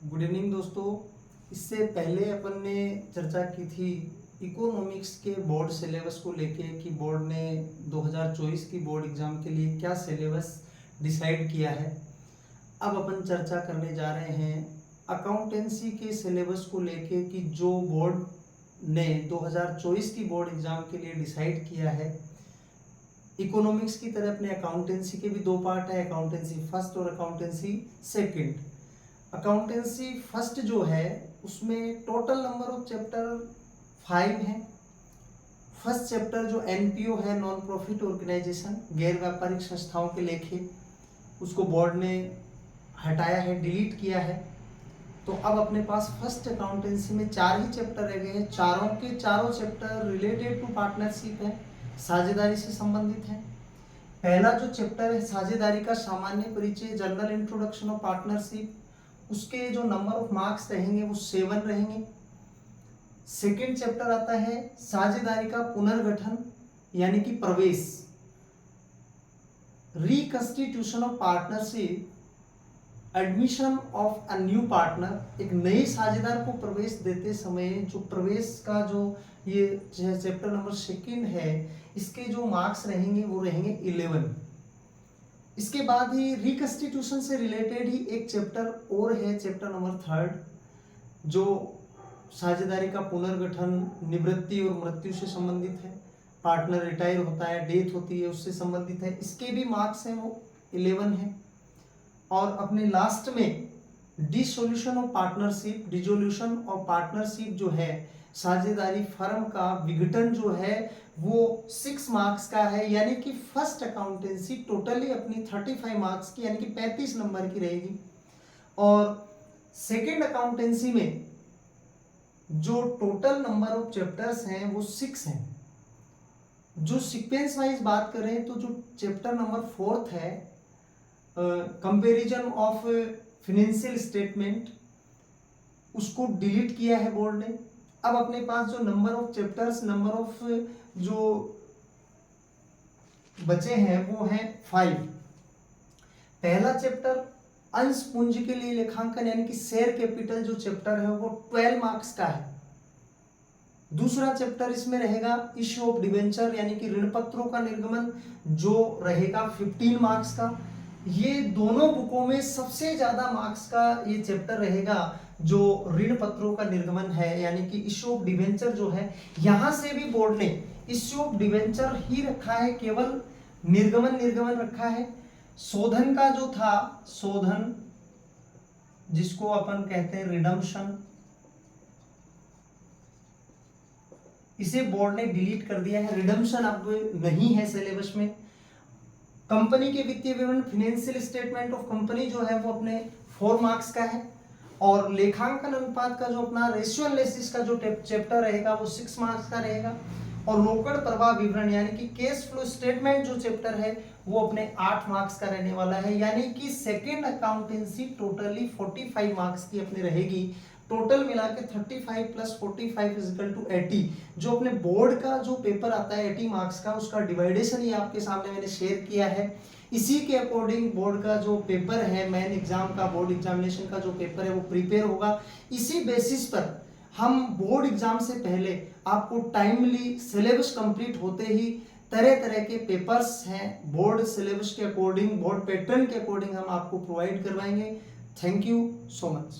Good evening दोस्तों। इससे पहले अपन ने चर्चा की थी इकोनॉमिक्स के बोर्ड सिलेबस को लेके कि बोर्ड ने 2024 की बोर्ड एग्जाम के लिए क्या सिलेबस डिसाइड किया है। अब अपन चर्चा करने जा रहे हैं अकाउंटेंसी के सिलेबस को लेके कि जो बोर्ड ने 2024 की बोर्ड एग्जाम के लिए डिसाइड किया है। इकोनॉमिक्स की तरह अपने अकाउंटेंसी के भी दो पार्ट है, अकाउंटेंसी फर्स्ट और अकाउंटेंसी सेकंड। अकाउंटेंसी फर्स्ट जो है उसमें टोटल नंबर ऑफ चैप्टर 5 है। फर्स्ट चैप्टर जो एनपीओ है, नॉन प्रॉफिट ऑर्गेनाइजेशन, गैर व्यापारिक संस्थाओं के लेखे, उसको बोर्ड ने हटाया है, डिलीट किया है। तो अब अपने पास फर्स्ट अकाउंटेंसी में 4 ही चैप्टर रह गए हैं। चारों के चारों चैप्टर रिलेटेड टू पार्टनरशिप है, साझेदारी से संबंधित है। पहला जो चैप्टर है साझेदारी का सामान्य परिचय, जनरल इंट्रोडक्शन ऑफ पार्टनरशिप, उसके जो नंबर ऑफ मार्क्स रहेंगे वो 7 रहेंगे। सेकेंड चैप्टर आता है साझेदारी का पुनर्गठन यानी कि प्रवेश, reconstitution of partnership, admission of a new partner. एक नए साझेदार को प्रवेश देते समय जो प्रवेश का जो ये चैप्टर नंबर 2 है, इसके जो मार्क्स रहेंगे वो रहेंगे 11। इसके बाद ही रिकंस्टिट्यूशन से रिलेटेड ही एक चैप्टर और है, चैप्टर नंबर 3, जो साझेदारी का पुनर्गठन, निवृत्ति और मृत्यु से संबंधित है। पार्टनर रिटायर होता है, डेथ होती है, उससे संबंधित है। इसके भी मार्क्स हैं वो 11 है। और अपने लास्ट में dissolution of partnership, dissolution of partnership जो है, साझेदारी फर्म का विघटन जो है वो 6 मार्क्स का है। यानी कि फर्स्ट अकाउंटेंसी टोटली अपनी 35 मार्क्स की यानी कि 35 नंबर की रहेगी। और सेकेंड अकाउंटेंसी में जो टोटल नंबर ऑफ चैप्टर्स हैं वो 6 हैं। जो सीक्वेंस वाइज बात करें तो जो चैप्टर नंबर 4 है, कंपैरिजन ऑफ फाइनेंशियल स्टेटमेंट, उसको डिलीट किया है बोर्ड ने। अब अपने पास जो number of chapters, number of जो बचे हैं वो हैं 5। पहला चैप्टर अंश पूंजी के लिए लेखांकन यानी कि शेयर कैपिटल जो चैप्टर है वो 12 मार्क्स का है। दूसरा चैप्टर इसमें रहेगा इश्यू ऑफ डिवेंचर यानी कि ऋण पत्रों का निर्गमन, जो रहेगा 15 मार्क्स का। ये दोनों बुकों में सबसे ज्यादा मार्क्स का ये चैप्टर रहेगा जो ऋण पत्रों का निर्गमन है यानी कि इश्यू ऑफ डिवेंचर जो है। यहां से भी बोर्ड ने इश्यू ऑफ डिवेंचर ही रखा है, केवल निर्गमन रखा है। शोधन का जो था, शोधन जिसको अपन कहते हैं रिडम्पशन, इसे बोर्ड ने डिलीट कर दिया है। रिडम्पशन अब नहीं है सिलेबस में। कंपनी के वित्तीय विवरण, फाइनेंशियल स्टेटमेंट ऑफ कंपनी जो है वो अपने 4 मार्क्स का है। और लेखांकन अनुपात का जो अपना रेशियो एनालिसिस का जो चैप्टर रहेगा वो 6 मार्क्स का रहेगा। और रोकड़ प्रवाह विवरण यानी कि कैश फ्लो स्टेटमेंट जो चैप्टर है वो अपने 8 मार्क्स का रहने वाला है। यानी कि सेकेंड अकाउंटेंसी टोटली 45 मार्क्स की अपनी रहेगी। टोटल मिला के 35 + 45 = 80। जो अपने बोर्ड का जो पेपर आता है 80 मार्क्स का, उसका डिवाइडेशन ही आपके सामने मैंने शेयर किया है। इसी के अकॉर्डिंग बोर्ड का जो पेपर है, मेन एग्जाम का, बोर्ड एग्जामिनेशन का जो पेपर है वो प्रिपेयर होगा। इसी बेसिस पर हम बोर्ड एग्जाम से पहले आपको टाइमली सिलेबस कंप्लीट होते ही तरह तरह के पेपर्स हैं बोर्ड सिलेबस के अकॉर्डिंग, बोर्ड पैटर्न के अकॉर्डिंग हम आपको प्रोवाइड करवाएंगे। Thank you so much.